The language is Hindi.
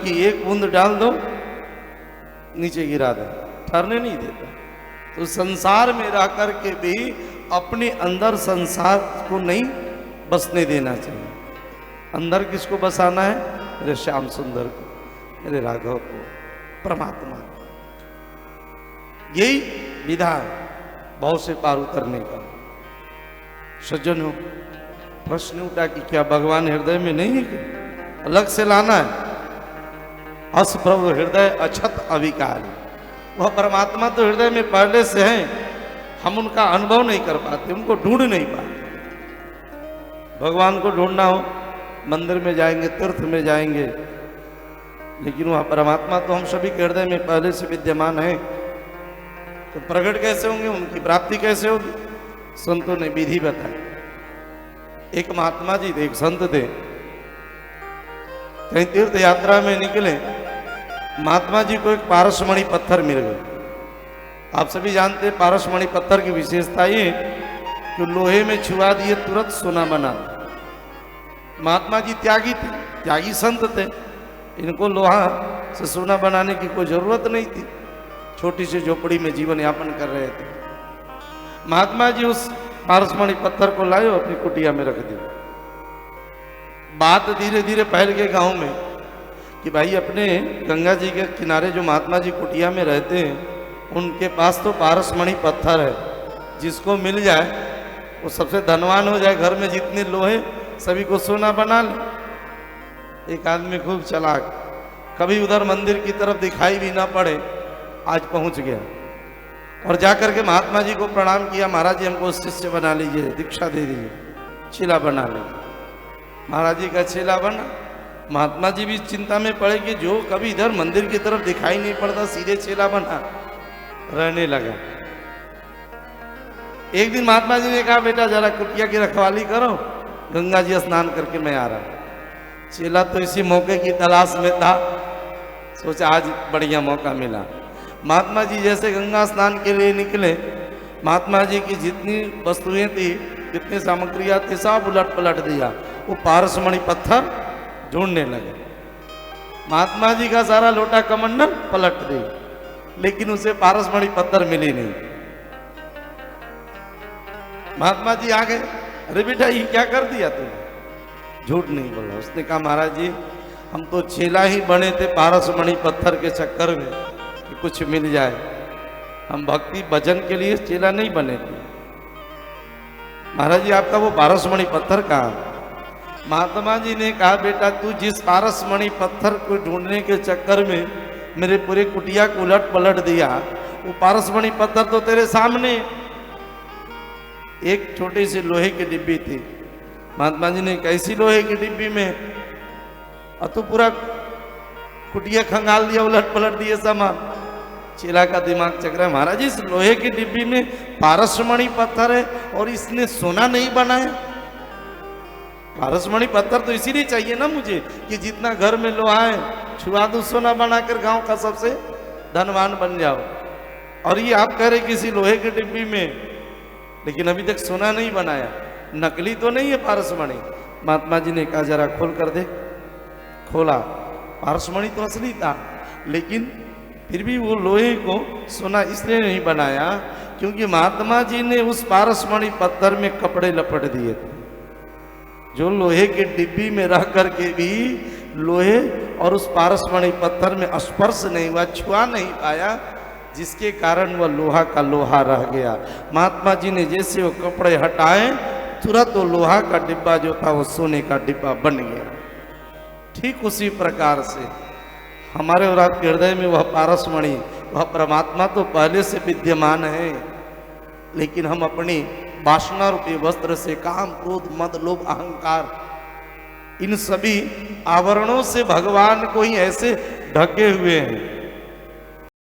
की एक बूंद डाल दो नीचे गिरा दे, ठहरने नहीं देता। तो संसार में रह करके भी अपने अंदर संसार को नहीं बसने देना चाहिए। अंदर किसको बसाना है? मेरे श्याम सुंदर को, मेरे राघव को, परमात्मा को। यही विधा है भाव से पार उतरने का। सज्जनों, प्रश्न उठा कि क्या भगवान हृदय में नहीं है? कि अलग से लाना है? अस प्रभु हृदय अछत अविकार। वह परमात्मा तो हृदय में पहले से है, हम उनका अनुभव नहीं कर पाते, उनको ढूंढ नहीं पाते। भगवान को ढूंढना हो मंदिर में जाएंगे, तीर्थ में जाएंगे, लेकिन वह परमात्मा तो हम सभी के हृदय में पहले से विद्यमान है। तो प्रकट कैसे होंगे, उनकी प्राप्ति कैसे होगी? संतों ने विधि बताई। एक महात्मा जी थे, एक संत थे, कहीं तीर्थ यात्रा में निकले, महात्मा जी को एक पारसमणि पत्थर मिल गया। आप सभी जानते हैं पारसमणि पत्थर की विशेषता ये कि लोहे में छुआ दिए तुरंत सोना बना। महात्मा जी त्यागी थे, त्यागी संत थे, इनको लोहा से सोना बनाने की कोई जरूरत नहीं थी। छोटी सी झोपड़ी में जीवन यापन कर रहे थे। महात्मा जी उस पारसमणि पत्थर को लाए और अपनी कुटिया में रख दिया। बात धीरे धीरे फैल गई गांव में कि भाई अपने गंगा जी के किनारे जो महात्मा जी कुटिया में रहते हैं, उनके पास तो पारसमणि पत्थर है, जिसको मिल जाए वो सबसे धनवान हो जाए, घर में जितने लोहे सभी को सोना बना ले। एक आदमी खूब चालाक, कभी उधर मंदिर की तरफ दिखाई भी ना पड़े, आज पहुंच गया और जाकर के महात्मा जी को प्रणाम किया। महाराज जी हमको शिष्य बना लीजिए, दीक्षा दे दीजिए, चेला बना लीजिए। महाराज जी का चेला बना। महात्मा जी भी चिंता में पड़े कि जो कभी इधर मंदिर की तरफ दिखाई नहीं पड़ता, सीधे चेला बना रहने लगा। एक दिन महात्मा जी ने कहा, बेटा जरा कुटिया की रखवाली करो, गंगा जी स्नान करके मैं आ रहा। चेला तो इसी मौके की तलाश में था, सोचा आज बढ़िया मौका मिला। महात्मा जी जैसे गंगा स्नान के लिए निकले, महात्मा जी की जितनी वस्तुएं थी, जितनी सामग्रियां थी, सब उलट पलट दिया। वो पारसमणि पत्थर ढूंढने लगे। महात्मा जी का सारा लोटा कमंडल पलट दी, लेकिन उसे पारसमणि पत्थर मिली नहीं। महात्मा जी आ गए, अरे बेटा ये क्या कर दिया तुमने? झूठ नहीं बोला। उसने कहा, महाराज जी हम तो चेला ही बने थे पारसमणि पत्थर के चक्कर में कि कुछ मिल जाए, हम भक्ति भजन के लिए चेला नहीं बने थे। महाराज जी आपका वो पारसमणि पत्थर कहाँ? महात्मा जी ने कहा, बेटा तू जिस पारसमणि पत्थर को ढूंढने के चक्कर में मेरे पूरे कुटिया को उलट पलट दिया, वो पारसमणि पत्थर तो तेरे सामने। एक छोटी सी लोहे की डिब्बी थी। महात्मा जी ने कैसी लोहे की डिब्बी में? और तू पूरा कुटिया खंगाल दिया, उलट पलट दिए सामान। चेला का दिमाग चक रहा है, महाराज इस लोहे की डिब्बी में पारसमणि पत्थर है और इसने सोना नहीं बनाया। पारसमणि पत्थर तो इसीलिए चाहिए ना मुझे कि जितना घर में लोहा है छुआ दो, सोना बनाकर गांव का सबसे धनवान बन जाओ। और ये आप कह रहे किसी लोहे की डिब्बी में, लेकिन अभी तक सोना नहीं बनाया, नकली तो नहीं है पारसमणि। महात्मा जी ने कहा जरा खोल कर दे। खोला, पारसमणि तो असली था, लेकिन फिर भी वो लोहे को सोना इसलिए नहीं बनाया क्योंकि महात्मा जी ने उस पारसमणि पत्थर में कपड़े लपेट दिए थे, जो लोहे के डिब्बी में रह करके भी लोहे और उस पारसमणि पत्थर में स्पर्श नहीं हुआ, छुआ नहीं पाया, जिसके कारण वह लोहा का लोहा रह गया। महात्मा जी ने जैसे वो कपड़े हटाए, तुरंत वो लोहा का डिब्बा जो था वो सोने का डिब्बा बन गया। ठीक उसी प्रकार से हमारे और आपके हृदय में वह पारसमणि, वह परमात्मा तो पहले से विद्यमान है, लेकिन हम अपनी वासना रूपी वस्त्र से काम, क्रोध, मद, लोभ, अहंकार, इन सभी आवरणों से भगवान को ही ऐसे ढके हुए हैं